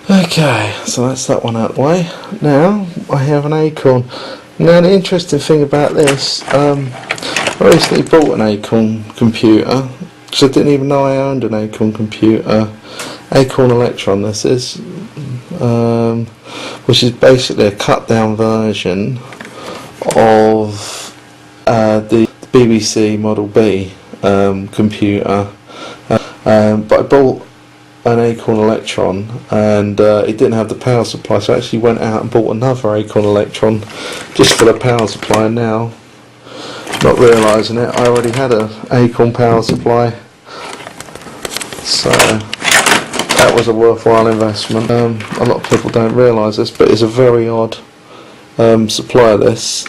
Okay, so that's that one out of the way. Now I have an Acorn. Now the interesting thing about this, I recently bought an Acorn computer because I didn't even know I owned an Acorn computer. Acorn Electron this is, which is basically a cut down version of the BBC Model B computer, but I bought an Acorn Electron and it didn't have the power supply, so I actually went out and bought another Acorn Electron just for the power supply. Now, not realising it, I already had an Acorn power supply, so that was a worthwhile investment. A lot of people don't realise this, but it's a very odd supply of this.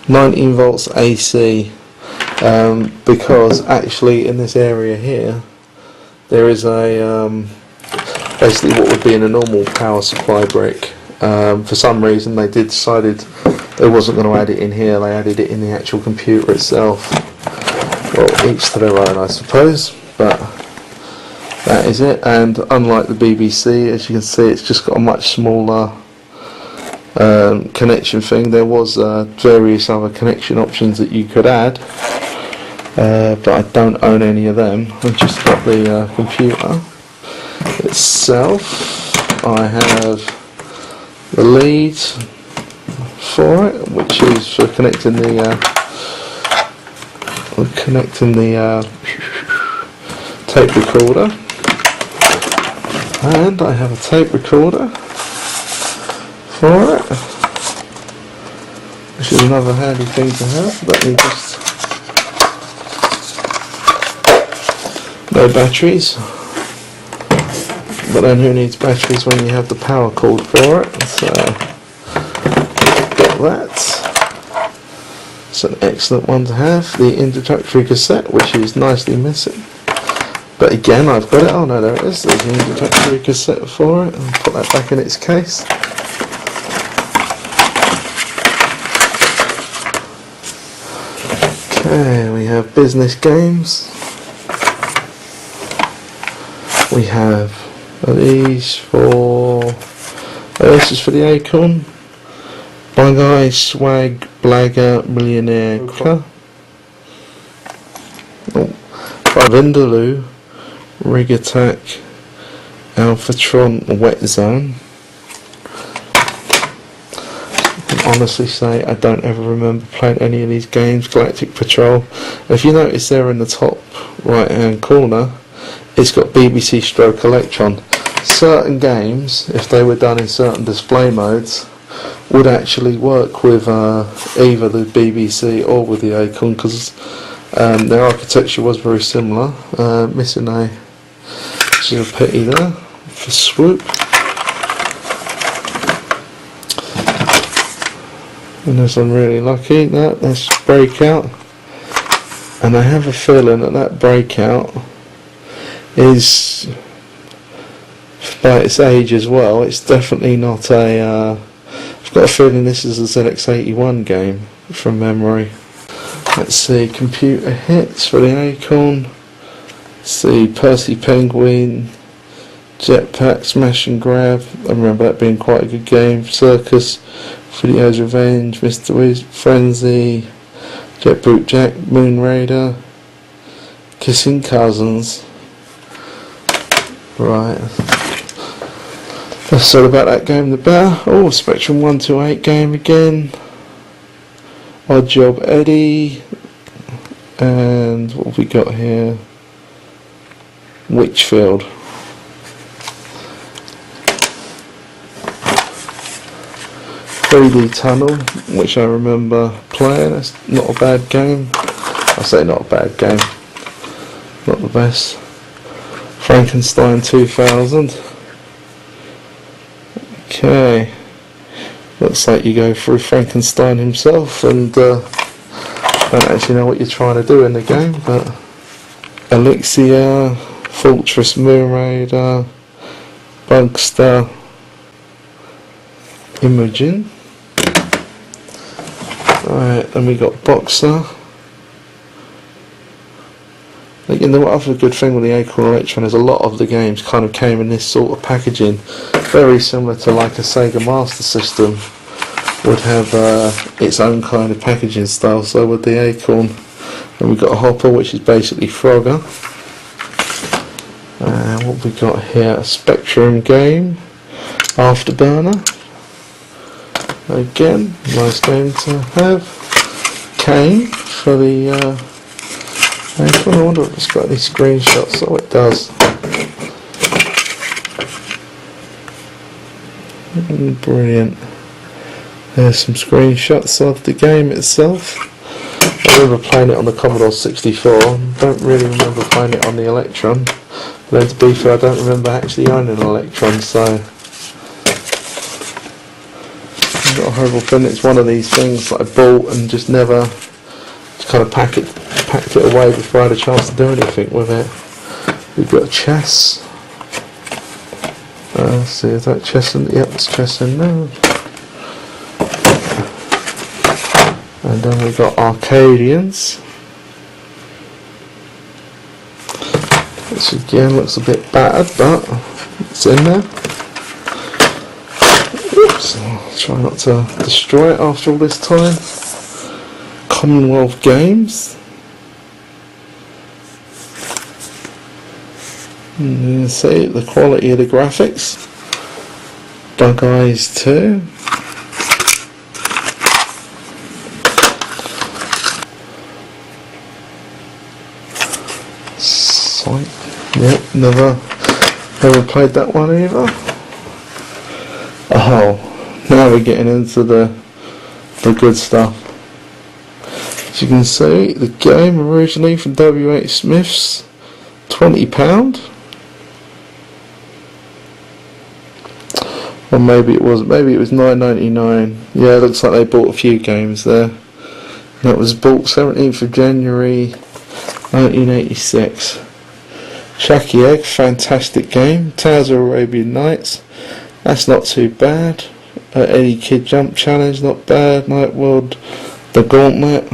19 volts AC, because actually in this area here there is a basically what would be in a normal power supply brick. For some reason they decided they wasn't going to add it in here, they added it in the actual computer itself. Well, each to their own I suppose, but that is it. And unlike the BBC, as you can see, it's just got a much smaller connection thing. There was various other connection options that you could add, but I don't own any of them. I've just got the computer itself. I have the lead for it, which is for connecting the tape recorder, and I have a tape recorder for it, which is another handy thing to have. Let me just, no batteries, but then who needs batteries when you have the power cord for it? So got that. It's an excellent one to have. The introductory cassette, which is nicely missing, but again I've got it. Oh no, there it is. There's the introductory cassette for it. I'll put that back in its case. Okay, we have business games. We have these for, this is for the Acorn. Bug Eye, Swag, Blagger, Millionaire, Cracker. Vindaloo, Rig Attack, Alphatron, Wet Zone. I can honestly say I don't ever remember playing any of these games. Galactic Patrol. If you notice there in the top right hand corner, it's got BBC stroke Electron. Certain games, if they were done in certain display modes, would actually work with either the BBC or with the Acorn, because their architecture was very similar. Missing a pity there for Swoop. Unless I'm really lucky. That's Breakout. And I have a feeling that Breakout is, by its age as well, it's definitely not a, I've got a feeling this is a ZX81 game from memory. Let's see, computer hits for the Acorn. Let's see, Percy Penguin, Jetpack, Smash and Grab, I remember that being quite a good game. Circus, Video's Revenge, Mr. Wiz, Frenzy, Jet Brute Jack, Moon Raider, Kissing Cousins. Right. That's all about that game, the better. Oh, Spectrum 128 game again. Odd Job Eddie. And what have we got here? Witchfield. "3D Tunnel," which I remember playing. That's not a bad game. I say not a bad game. Not the best. Frankenstein 2000. Okay. Looks like you go through Frankenstein himself and don't actually know what you're trying to do in the game, but Elixir, Fortress, Moon Raider, Bugster, Imogen. Alright, then we got Boxer, the again, the other good thing with the Acorn Electron is a lot of the games kind of came in this sort of packaging, very similar to like a Sega Master System would have its own kind of packaging style. So with the Acorn, and we've got a Hopper, which is basically Frogger. And what we got here, a Spectrum game, Afterburner. Again, nice game to have. Kane for the Acorn. I wonder if it's got any screenshots. Oh, it does. Brilliant. There's some screenshots of the game itself. I remember playing it on the Commodore 64. Don't really remember playing it on the Electron. But then to be fair, I don't remember actually owning an Electron, so I've got a horrible feeling it's one of these things that I bought and just never just kind of packed it away before I had a chance to do anything with it. We've got chess. Let's see, is that chess in? Yep, it's chess in there. And then we've got Arcadians, which again looks a bit battered, but it's in there. Oops, I'll try not to destroy it after all this time. Commonwealth Games. And you can see the quality of the graphics. Bug Eyes 2. Yep, never played that one either. Oh, now we're getting into the good stuff. As you can see, the game originally from W.H. Smith's, £20. Or maybe it was £9.99. Yeah, it looks like they bought a few games there. That was bought 17th of January 1986. Chucky Egg, fantastic game. Tales of Arabian Nights, that's not too bad. Any Kid Jump Challenge, not bad. Night World, The Gauntlet,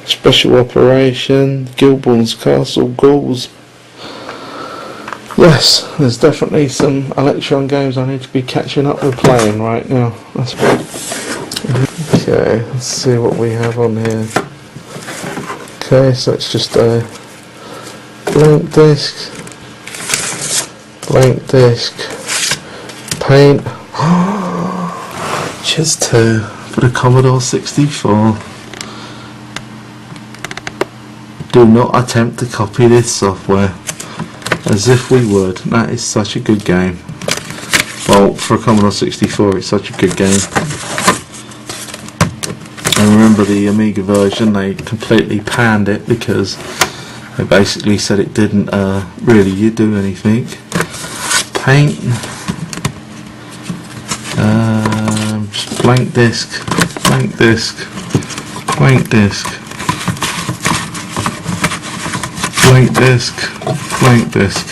Special Operation, Gilborn's Castle, Ghouls. Yes, there's definitely some Electron games I need to be catching up with playing right now. That's good. Okay, let's see what we have on here. Okay, so it's just a blank disc, paint, just 2 for the Commodore 64. Do not attempt to copy this software, as if we would. That is such a good game. Well, for a Commodore 64 it's such a good game. I remember the Amiga version, they completely panned it because they basically said it didn't really do anything. Paint, just blank disc, blank disc, blank disc, blank disc, blank disc.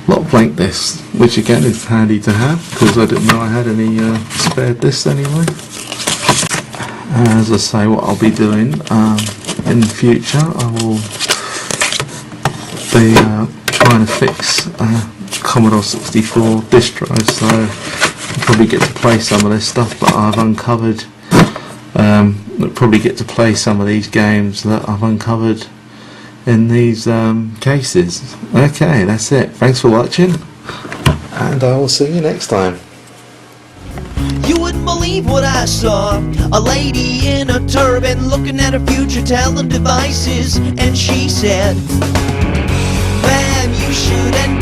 A lot of blank discs, which again is handy to have because I didn't know I had any spare discs anyway. As I say, what I'll be doing in the future, I will be trying to fix Commodore 64 disk drive, so I'll probably get to play some of this stuff that I've uncovered. I'll probably get to play some of these games that I've uncovered in these cases. Okay, that's it. Thanks for watching, and I will see you next time. You wouldn't believe what I saw. A lady in a turban looking at her future telling devices, and she said, "Ma'am, you shouldn't